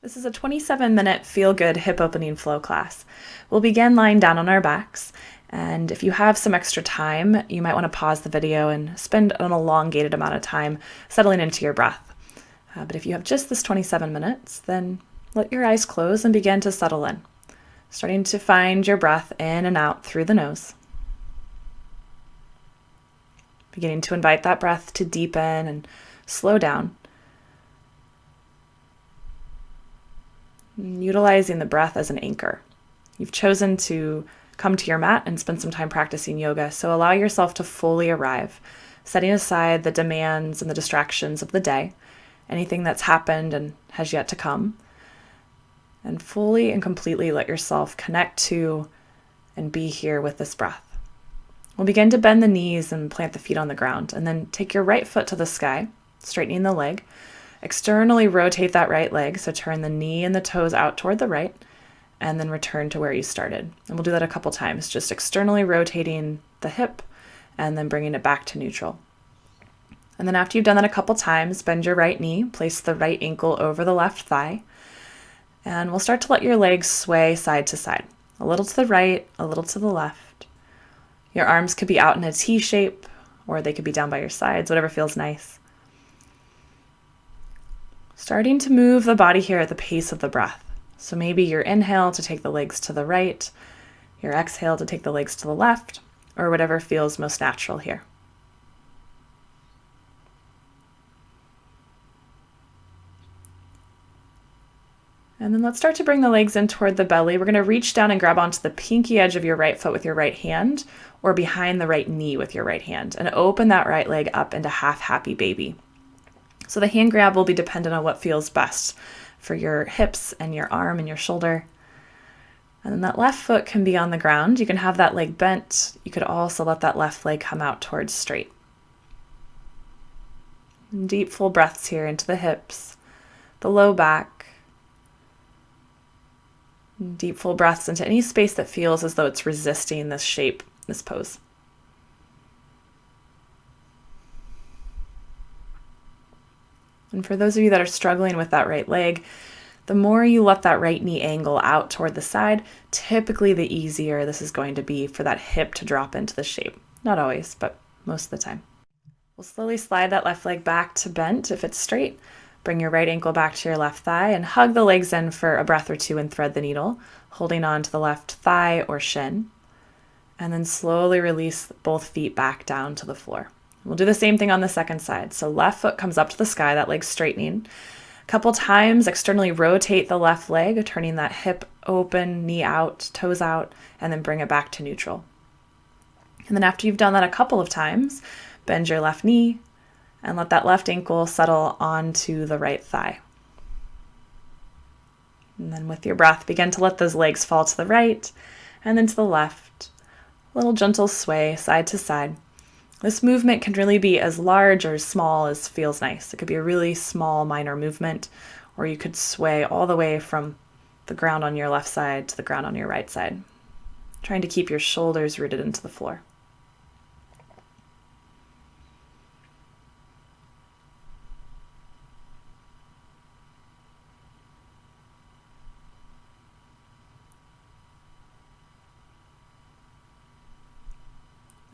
This is a 27-minute feel-good hip opening flow class. We'll begin lying down on our backs, and if you have some extra time, you might want to pause the video and spend an elongated amount of time settling into your breath. But if you have just this 27 minutes, then let your eyes close and begin to settle in, starting to find your breath in and out through the nose. Beginning to invite that breath to deepen and slow down. Utilizing the breath as an anchor. You've chosen to come to your mat and spend some time practicing yoga, so allow yourself to fully arrive, setting aside the demands and the distractions of the day, anything that's happened and has yet to come, and fully and completely let yourself connect to and be here with this breath. We'll begin to bend the knees and plant the feet on the ground, and then take your right foot to the sky, straightening the leg. Externally rotate that right leg, so turn the knee and the toes out toward the right, and then return to where you started. And we'll do that a couple times, just externally rotating the hip and then bringing it back to neutral. And then after you've done that a couple times, bend your right knee, place the right ankle over the left thigh, and we'll start to let your legs sway side to side, a little to the right, a little to the left. Your arms could be out in a T shape, or they could be down by your sides, whatever feels nice. Starting to move the body here at the pace of the breath. So maybe your inhale to take the legs to the right, your exhale to take the legs to the left, or whatever feels most natural here. And then let's start to bring the legs in toward the belly. We're going to reach down and grab onto the pinky edge of your right foot with your right hand, or behind the right knee with your right hand, and open that right leg up into half happy baby. So the hand grab will be dependent on what feels best for your hips and your arm and your shoulder. And then that left foot can be on the ground. You can have that leg bent. You could also let that left leg come out towards straight. And deep full breaths here into the hips, the low back. And deep full breaths into any space that feels as though it's resisting this shape, this pose. And for those of you that are struggling with that right leg, the more you let that right knee angle out toward the side, typically the easier this is going to be for that hip to drop into the shape. Not always, but most of the time. We'll slowly slide that left leg back to bent if it's straight. Bring your right ankle back to your left thigh and hug the legs in for a breath or two and thread the needle, holding on to the left thigh or shin. And then slowly release both feet back down to the floor. We'll do the same thing on the second side. So left foot comes up to the sky, that leg straightening. A couple times, externally rotate the left leg, turning that hip open, knee out, toes out, and then bring it back to neutral. And then after you've done that a couple of times, bend your left knee and let that left ankle settle onto the right thigh. And then with your breath, begin to let those legs fall to the right and then to the left. A little gentle sway side to side. This movement can really be as large or as small as feels nice. It could be a really small, minor movement, or you could sway all the way from the ground on your left side to the ground on your right side, trying to keep your shoulders rooted into the floor.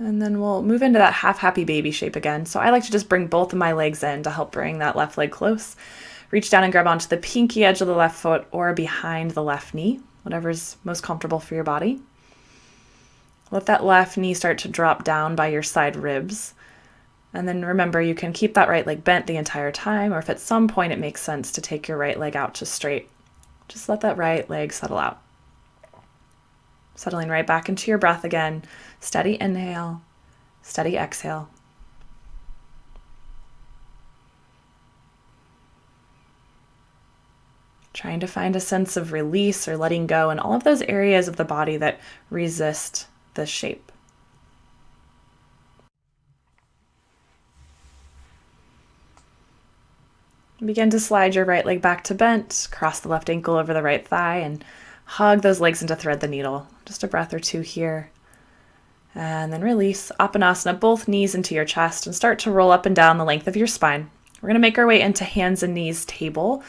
And then we'll move into that half happy baby shape again. So I like to just bring both of my legs in to help bring that left leg close. Reach down and grab onto the pinky edge of the left foot or behind the left knee, whatever's most comfortable for your body. Let that left knee start to drop down by your side ribs. And then remember, you can keep that right leg bent the entire time, or if at some point it makes sense to take your right leg out to straight, just let that right leg settle out. Settling right back into your breath again. Steady inhale, steady exhale. Trying to find a sense of release or letting go in all of those areas of the body that resist this shape. Begin to slide your right leg back to bent, cross the left ankle over the right thigh, and hug those legs into thread the needle. Just a breath or two here. And then release. Appanasana, both knees into your chest, and start to roll up and down the length of your spine. We're going to make our way into hands and knees table.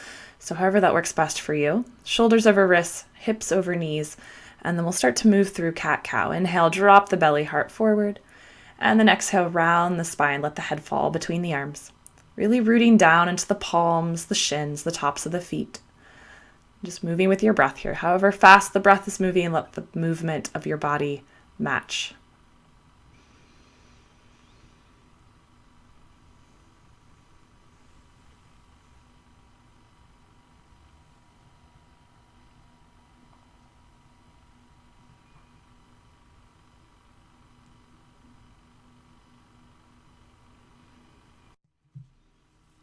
So however that works best for you. Shoulders over wrists, hips over knees, and then we'll start to move through cat-cow. Inhale, drop the belly, heart forward, and then exhale, round the spine, let the head fall between the arms. Really rooting down into the palms, the shins, the tops of the feet. Just moving with your breath here. However fast the breath is moving, let the movement of your body match.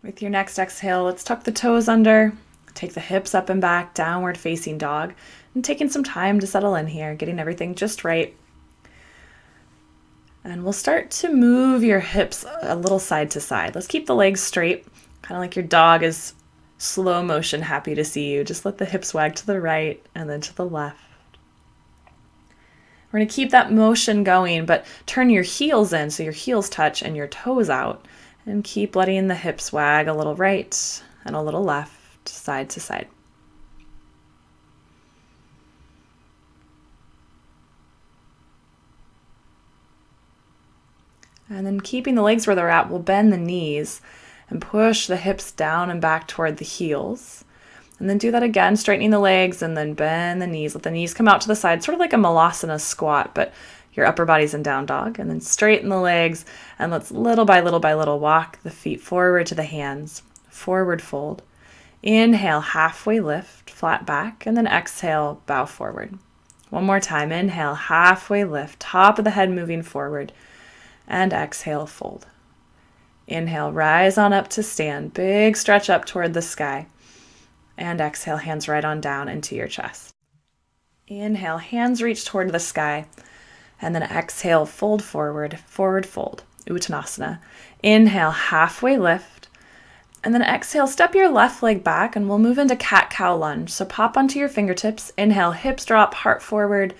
With your next exhale, let's tuck the toes under, take the hips up and back, downward facing dog, and taking some time to settle in here, getting everything just right. And we'll start to move your hips a little side to side. Let's keep the legs straight, kind of like your dog is slow motion, happy to see you. Just let the hips wag to the right and then to the left. We're going to keep that motion going, but turn your heels in so your heels touch and your toes out. And keep letting the hips wag a little right and a little left, side to side. And then keeping the legs where they're at, we'll bend the knees and push the hips down and back toward the heels. And then do that again, straightening the legs and then bend the knees. Let the knees come out to the side, sort of like a malasana squat, but your upper body's in down dog. And then straighten the legs and let's little by little walk the feet forward to the hands. Forward fold. Inhale, halfway lift, flat back, and then exhale, bow forward. One more time. Inhale, halfway lift, top of the head moving forward, and exhale, fold. Inhale, rise on up to stand. Big stretch up toward the sky. And exhale, hands right on down into your chest. Inhale, hands reach toward the sky. And then exhale, fold forward, forward fold, Uttanasana. Inhale, halfway lift. And then exhale, step your left leg back and we'll move into cat-cow lunge. So pop onto your fingertips. Inhale, hips drop, heart forward.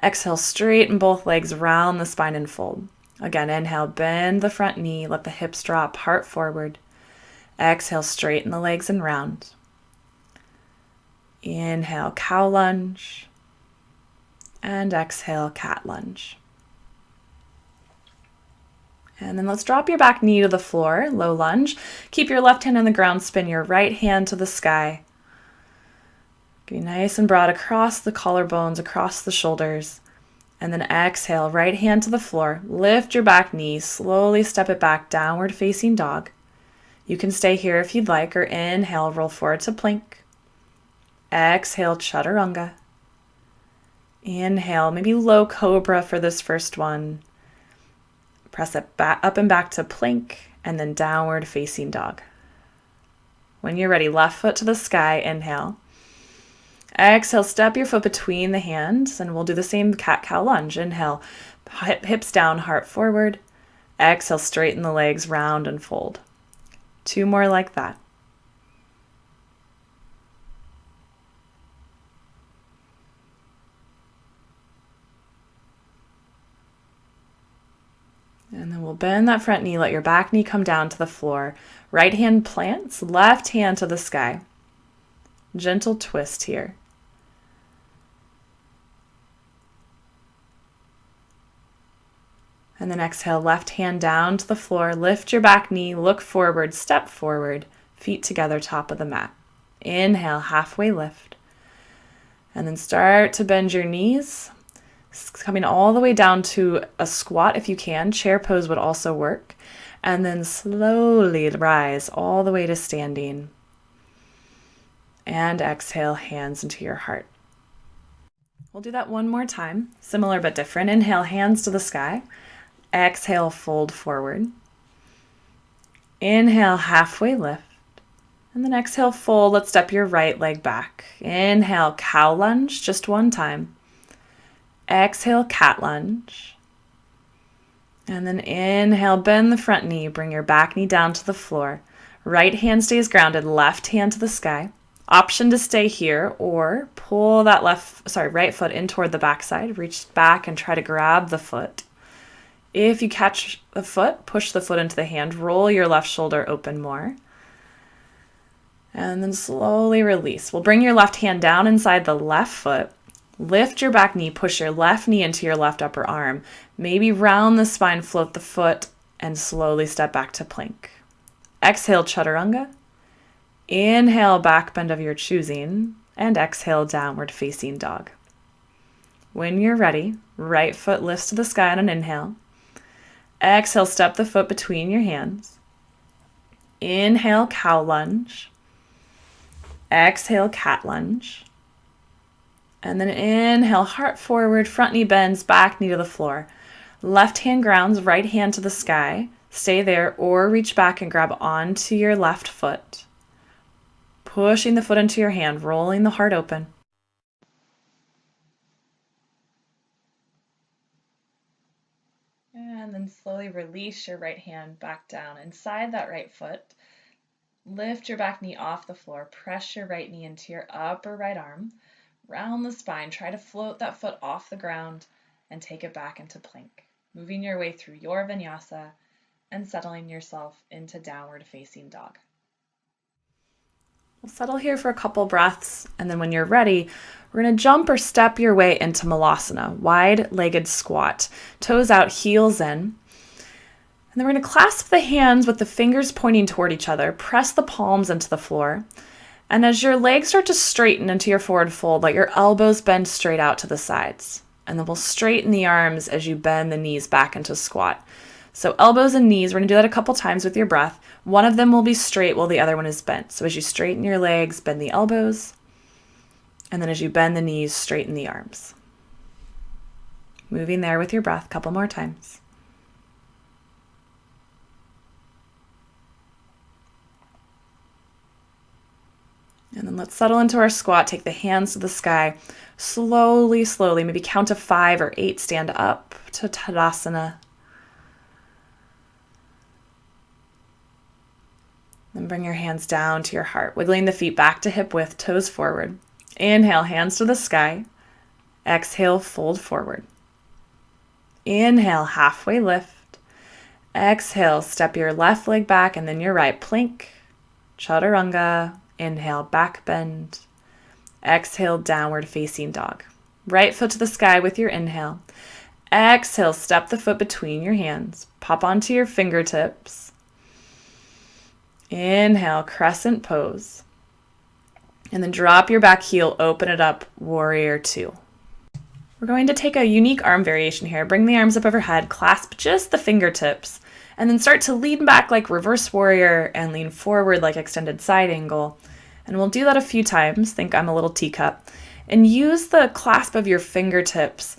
Exhale, straighten both legs, round the spine and fold. Again, inhale, bend the front knee, let the hips drop, heart forward. Exhale, straighten the legs and round. Inhale, cow lunge. And exhale, cat lunge. And then let's drop your back knee to the floor, low lunge. Keep your left hand on the ground, spin your right hand to the sky. Be nice and broad across the collarbones, across the shoulders. And then exhale, right hand to the floor. Lift your back knee, slowly step it back, downward facing dog. You can stay here if you'd like, or inhale, roll forward to plank. Exhale, chaturanga. Inhale, maybe low cobra for this first one. Press it back, up and back to plank, and then downward facing dog. When you're ready, left foot to the sky, inhale. Exhale, step your foot between the hands, and we'll do the same cat-cow lunge. Inhale, hips down, heart forward. Exhale, straighten the legs, round and fold. 2 more like that. And then we'll bend that front knee, let your back knee come down to the floor. Right hand plants, left hand to the sky. Gentle twist here. And then exhale, left hand down to the floor. Lift your back knee, look forward, step forward, feet together, top of the mat. Inhale, halfway lift. And then start to bend your knees. Coming all the way down to a squat if you can. Chair pose would also work. And then slowly rise all the way to standing. And exhale, hands into your heart. We'll do that one more time. Similar but different. Inhale, hands to the sky. Exhale, fold forward. Inhale, halfway lift. And then exhale, fold. Let's step your right leg back. Inhale, cow lunge, just one time. Exhale, cat lunge. And then inhale, bend the front knee, bring your back knee down to the floor. Right hand stays grounded, left hand to the sky. Option to stay here or pull that right foot in toward the backside. Reach back and try to grab the foot. If you catch the foot, push the foot into the hand. Roll your left shoulder open more. And then slowly release. We'll bring your left hand down inside the left foot. Lift your back knee, push your left knee into your left upper arm. Maybe round the spine, float the foot, and slowly step back to plank. Exhale, chaturanga. Inhale, back bend of your choosing. And exhale, downward facing dog. When you're ready, right foot lifts to the sky on an inhale. Exhale, step the foot between your hands. Inhale, cow lunge. Exhale, cat lunge. And then inhale, heart forward, front knee bends, back knee to the floor. Left hand grounds, right hand to the sky. Stay there or reach back and grab onto your left foot. Pushing the foot into your hand, rolling the heart open. And then slowly release your right hand back down inside that right foot. Lift your back knee off the floor. Press your right knee into your upper right arm. Round the spine. Try to float that foot off the ground and take it back into plank. Moving your way through your vinyasa and settling yourself into downward facing dog. We'll settle here for a couple breaths, and then when you're ready, we're going to jump or step your way into malasana, wide-legged squat. Toes out, heels in. And then we're going to clasp the hands with the fingers pointing toward each other. Press the palms into the floor. And as your legs start to straighten into your forward fold, let your elbows bend straight out to the sides. And then we'll straighten the arms as you bend the knees back into squat. So elbows and knees, we're going to do that a couple times with your breath. One of them will be straight while the other one is bent. So as you straighten your legs, bend the elbows. And then as you bend the knees, straighten the arms. Moving there with your breath a couple more times. And then let's settle into our squat. Take the hands to the sky. Slowly, slowly, maybe count to 5 or 8, stand up to Tadasana. Then bring your hands down to your heart, wiggling the feet back to hip width, toes forward. Inhale, hands to the sky. Exhale, fold forward. Inhale, halfway lift. Exhale, step your left leg back and then your right, plank. Chaturanga. Inhale, back bend. Exhale, downward facing dog. Right foot to the sky with your inhale. Exhale, step the foot between your hands. Pop onto your fingertips. Inhale, crescent pose. And then drop your back heel, open it up, warrior two. We're going to take a unique arm variation here. Bring the arms up overhead, clasp just the fingertips, and then start to lean back like reverse warrior and lean forward like extended side angle. And we'll do that a few times. Think I'm a little teacup. And use the clasp of your fingertips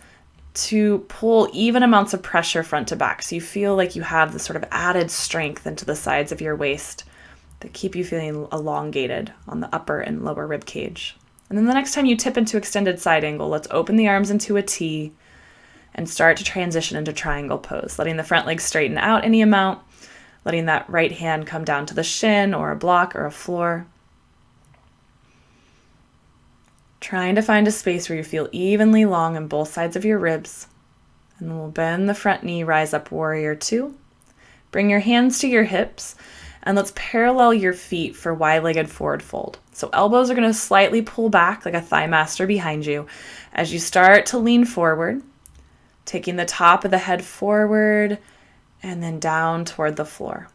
to pull even amounts of pressure front to back. So you feel like you have this sort of added strength into the sides of your waist that keep you feeling elongated on the upper and lower rib cage. And then the next time you tip into extended side angle, let's open the arms into a T and start to transition into triangle pose, letting the front leg straighten out any amount, letting that right hand come down to the shin or a block or a floor. Trying to find a space where you feel evenly long on both sides of your ribs. And then we'll bend the front knee, rise up, warrior two. Bring your hands to your hips, and let's parallel your feet for wide-legged forward fold. So elbows are going to slightly pull back like a thigh master behind you as you start to lean forward, taking the top of the head forward and then down toward the floor.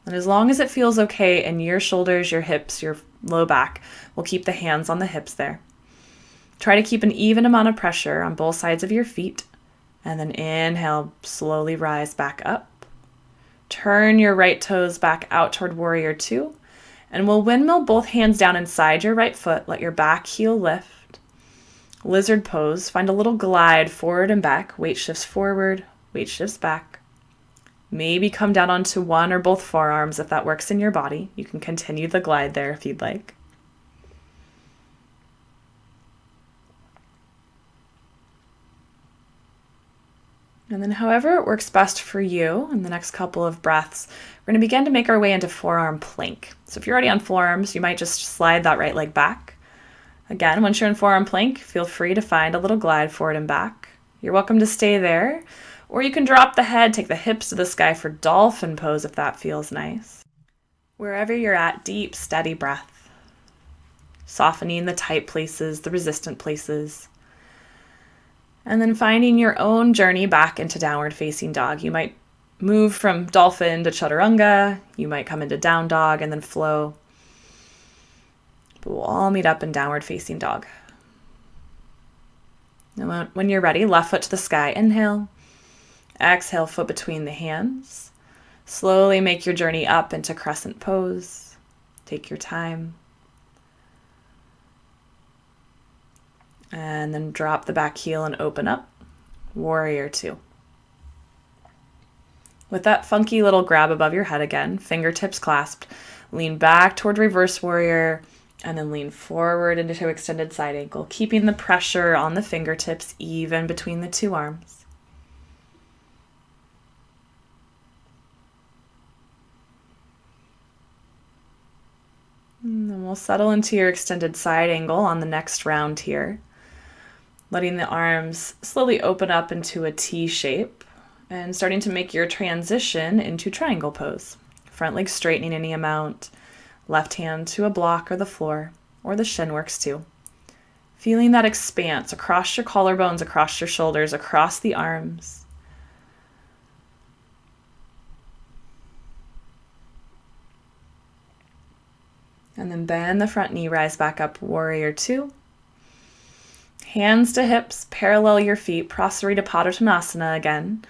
And as long as it feels okay in your shoulders, your hips, your low back, we'll keep the hands on the hips there. Try to keep an even amount of pressure on both sides of your feet. And then inhale, slowly rise back up. Turn your right toes back out toward warrior two. And we'll windmill both hands down inside your right foot. Let your back heel lift. Lizard pose. Find a little glide forward and back. Weight shifts forward, weight shifts back. Maybe come down onto one or both forearms if that works in your body. You can continue the glide there if you'd like. And then however it works best for you in the next couple of breaths, we're going to begin to make our way into forearm plank. So if you're already on forearms, you might just slide that right leg back. Again, once you're in forearm plank, feel free to find a little glide forward and back. You're welcome to stay there, or you can drop the head, take the hips to the sky for dolphin pose if that feels nice. Wherever you're at, deep, steady breath. softening the tight places, the resistant places. And then finding your own journey back into downward facing dog. You might move from dolphin to chaturanga. You might come into down dog and then flow. But we'll all meet up in downward facing dog. And when you're ready, left foot to the sky. Inhale. Exhale, foot between the hands. Slowly make your journey up into crescent pose. Take your time. And then drop the back heel and open up. Warrior two. With that funky little grab above your head again, fingertips clasped, lean back toward reverse warrior, and then lean forward into extended side ankle, keeping the pressure on the fingertips even between the two arms. And then we'll settle into your extended side angle on the next round here. Letting the arms slowly open up into a T shape and starting to make your transition into triangle pose. Front leg straightening any amount, left hand to a block or the floor, or the shin works too. Feeling that expanse across your collarbones, across your shoulders, across the arms. And then bend the front knee, rise back up, warrior two. Hands to hips, parallel your feet, Eka Pada Koundinyasana again.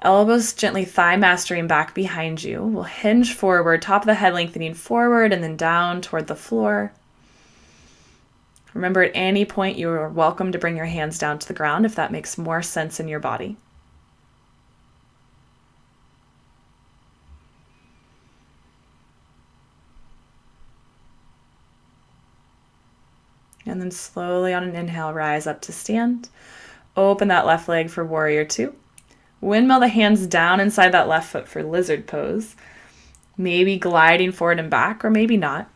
Elbows gently thigh mastering back behind you. We'll hinge forward, top of the head lengthening forward and then down toward the floor. Remember, at any point you are welcome to bring your hands down to the ground if that makes more sense in your body. And then slowly on an inhale, rise up to stand. Open that left leg for warrior two. Windmill the hands down inside that left foot for lizard pose. Maybe gliding forward and back, or maybe not.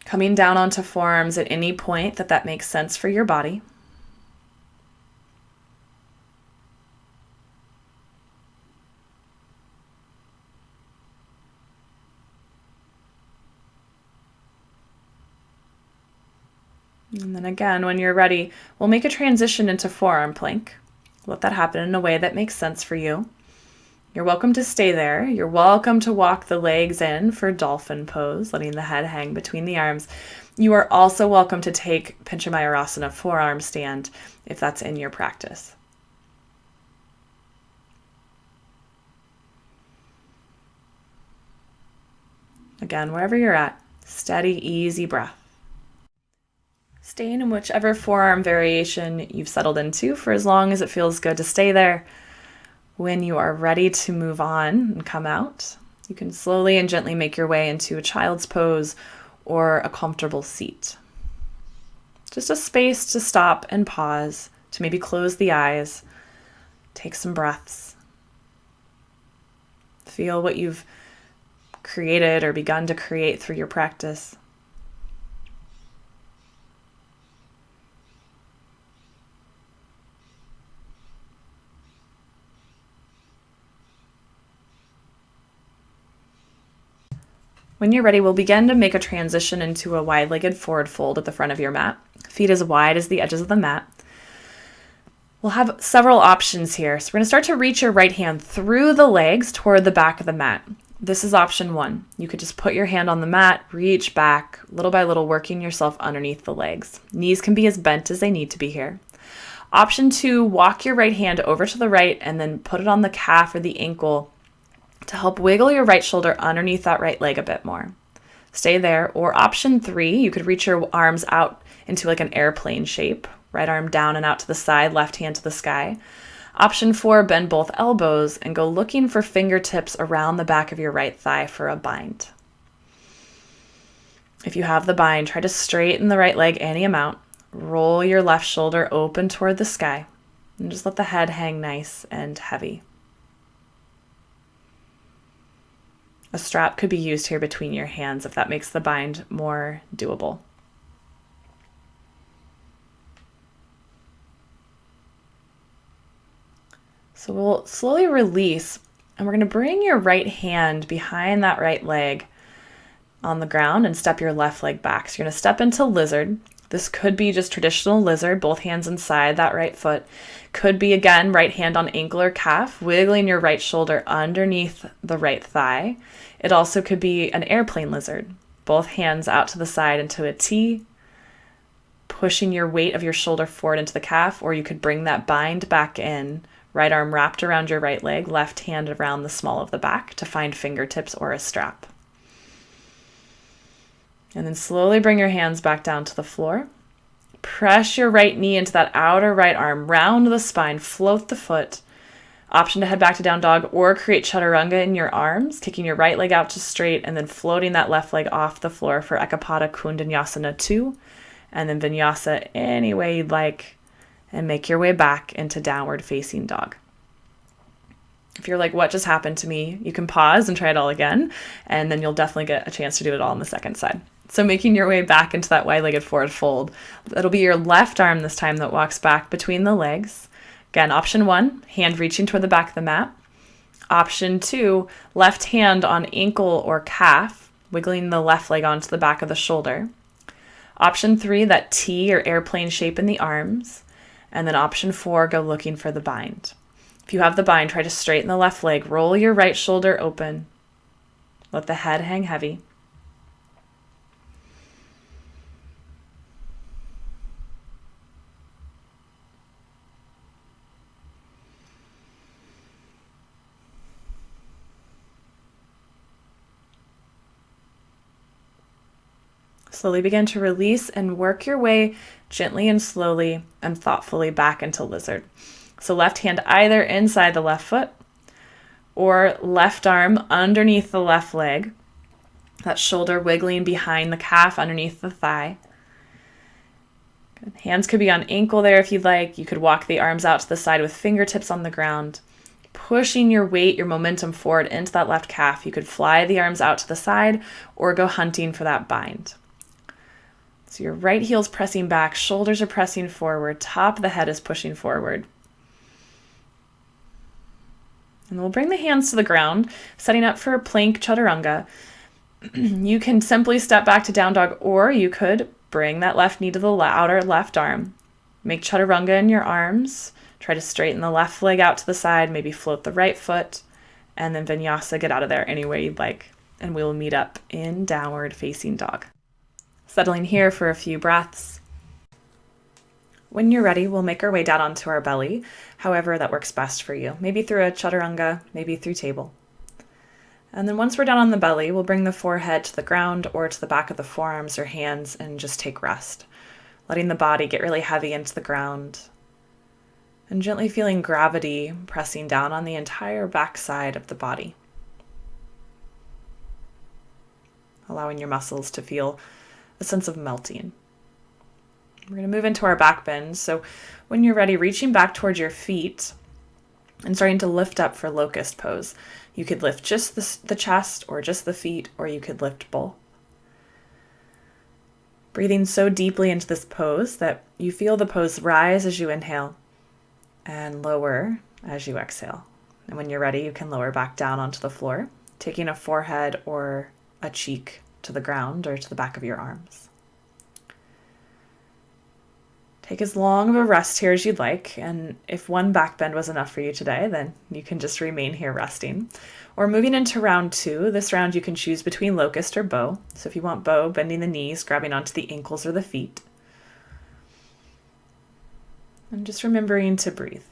Coming down onto forearms at any point that makes sense for your body. And then again, when you're ready, we'll make a transition into forearm plank. Let that happen in a way that makes sense for you. You're welcome to stay there. You're welcome to walk the legs in for dolphin pose, letting the head hang between the arms. You are also welcome to take Panchamayurasana, forearm stand, if that's in your practice. Again, wherever you're at, steady, easy breath. Staying in whichever forearm variation you've settled into for as long as it feels good to stay there. When you are ready to move on and come out, you can slowly and gently make your way into a child's pose or a comfortable seat. Just a space to stop and pause, to maybe close the eyes, take some breaths. Feel what you've created or begun to create through your practice. When you're ready, we'll begin to make a transition into a wide-legged forward fold at the front of your mat. Feet as wide as the edges of the mat. We'll have several options here. So we're going to start to reach your right hand through the legs toward the back of the mat. This is option one. You could just put your hand on the mat, reach back, little by little, working yourself underneath the legs. Knees can be as bent as they need to be here. Option two, walk your right hand over to the right and then put it on the calf or the ankle to help wiggle your right shoulder underneath that right leg a bit more. Stay there. Or option three, you could reach your arms out into like an airplane shape. Right arm down and out to the side, left hand to the sky. Option four, bend both elbows and go looking for fingertips around the back of your right thigh for a bind. If you have the bind, try to straighten the right leg any amount. Roll your left shoulder open toward the sky and just let the head hang nice and heavy. A strap could be used here between your hands if that makes the bind more doable. So we'll slowly release, and we're going to bring your right hand behind that right leg on the ground and step your left leg back. So you're going to step into lizard. This could be just traditional lizard, both hands inside that right foot. Could be, again, right hand on ankle or calf, wiggling your right shoulder underneath the right thigh. It also could be an airplane lizard, both hands out to the side into a T, pushing your weight of your shoulder forward into the calf, or you could bring that bind back in, right arm wrapped around your right leg, left hand around the small of the back to find fingertips or a strap. And then slowly bring your hands back down to the floor. Press your right knee into that outer right arm, round the spine, float the foot. Option to head back to down dog or create chaturanga in your arms, kicking your right leg out to straight and then floating that left leg off the floor for Eka Pada Koundinyasana II, and then vinyasa any way you'd like, and make your way back into downward facing dog. If you're like, what just happened to me? You can pause and try it all again, and then you'll definitely get a chance to do it all on the second side. So making your way back into that wide-legged forward fold. It'll be your left arm this time that walks back between the legs. Again, option 1, hand reaching toward the back of the mat. Option 2, left hand on ankle or calf, wiggling the left leg onto the back of the shoulder. Option 3, that T or airplane shape in the arms. And then option 4, go looking for the bind. If you have the bind, try to straighten the left leg, roll your right shoulder open. Let the head hang heavy. Slowly begin to release and work your way gently and slowly and thoughtfully back into lizard. So left hand either inside the left foot or left arm underneath the left leg. That shoulder wiggling behind the calf underneath the thigh. Good. Hands could be on ankle there if you'd like. You could walk the arms out to the side with fingertips on the ground. Pushing your weight, your momentum forward into that left calf. You could fly the arms out to the side or go hunting for that bind. So your right heel's pressing back, shoulders are pressing forward, top of the head is pushing forward. And we'll bring the hands to the ground, setting up for a plank chaturanga. You can simply step back to down dog, or you could bring that left knee to the outer left arm. Make chaturanga in your arms. Try to straighten the left leg out to the side, maybe float the right foot, and then vinyasa, get out of there any way you'd like. And we will meet up in downward facing dog. Settling here for a few breaths. When you're ready, we'll make our way down onto our belly, however that works best for you. Maybe through a chaturanga, maybe through table. And then once we're down on the belly, we'll bring the forehead to the ground or to the back of the forearms or hands and just take rest, letting the body get really heavy into the ground and gently feeling gravity pressing down on the entire back side of the body. Allowing your muscles to feel a sense of melting. We're going to move into our back bends. So when you're ready, reaching back towards your feet and starting to lift up for locust pose. You could lift just the chest or just the feet, or you could lift both. Breathing so deeply into this pose that you feel the pose rise as you inhale and lower as you exhale. And when you're ready, you can lower back down onto the floor, taking a forehead or a cheek to the ground or to the back of your arms. Take as long of a rest here as you'd like, and if one back bend was enough for you today, then you can just remain here resting. Or moving into round 2, this round you can choose between locust or bow. So if you want bow, bending the knees, grabbing onto the ankles or the feet. And just remembering to breathe.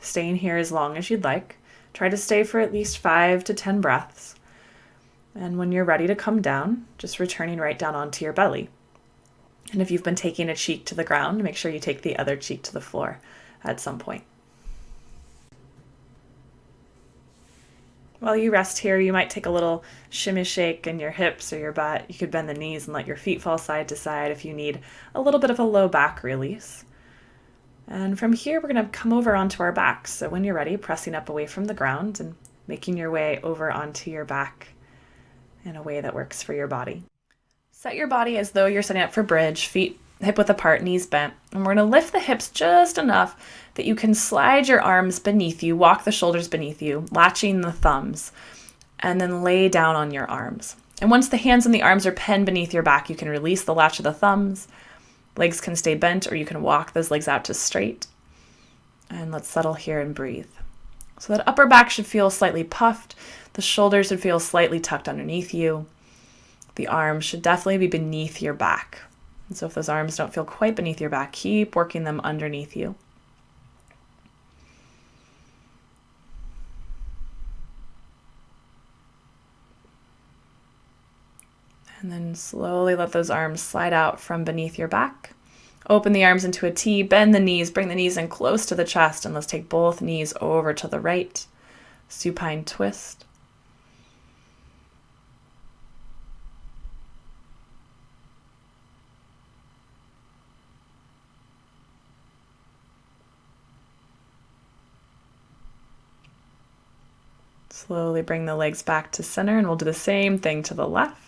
Staying here as long as you'd like. Try to stay for at least 5 to 10 breaths. And when you're ready to come down, just returning right down onto your belly. And if you've been taking a cheek to the ground, make sure you take the other cheek to the floor at some point. While you rest here, you might take a little shimmy shake in your hips or your butt. You could bend the knees and let your feet fall side to side if you need a little bit of a low back release. And from here, we're going to come over onto our backs. So when you're ready, pressing up away from the ground and making your way over onto your back in a way that works for your body. Set your body as though you're setting up for bridge, feet hip width apart, knees bent. And we're going to lift the hips just enough that you can slide your arms beneath you, walk the shoulders beneath you, latching the thumbs. and then lay down on your arms. And once the hands and the arms are penned beneath your back, you can release the latch of the thumbs. Legs can stay bent, or you can walk those legs out to straight. And let's settle here and breathe. So that upper back should feel slightly puffed. The shoulders should feel slightly tucked underneath you. The arms should definitely be beneath your back. And so if those arms don't feel quite beneath your back, keep working them underneath you. And then slowly let those arms slide out from beneath your back. Open the arms into a T, bend the knees, bring the knees in close to the chest, and let's take both knees over to the right. Supine twist. Slowly bring the legs back to center, and we'll do the same thing to the left.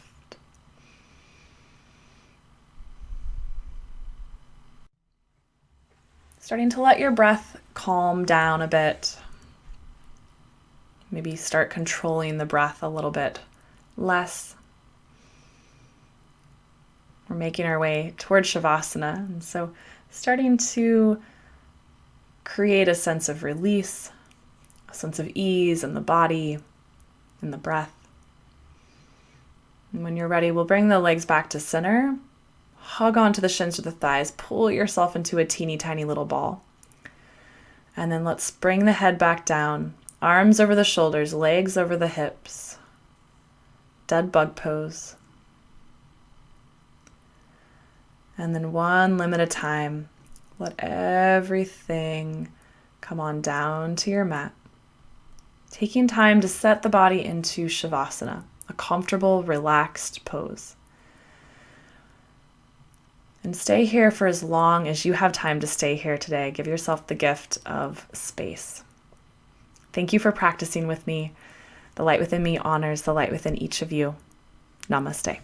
Starting to let your breath calm down a bit. Maybe start controlling the breath a little bit less. We're making our way towards shavasana, and so starting to create a sense of release, a sense of ease in the body, in the breath. And when you're ready, we'll bring the legs back to center. Hug onto the shins or the thighs. Pull yourself into a teeny tiny little ball. And then let's bring the head back down. Arms over the shoulders, legs over the hips. Dead bug pose. And then one limb at a time, let everything come on down to your mat. Taking time to set the body into shavasana, a comfortable, relaxed pose. And stay here for as long as you have time to stay here today. Give yourself the gift of space. Thank you for practicing with me. The light within me honors the light within each of you. Namaste.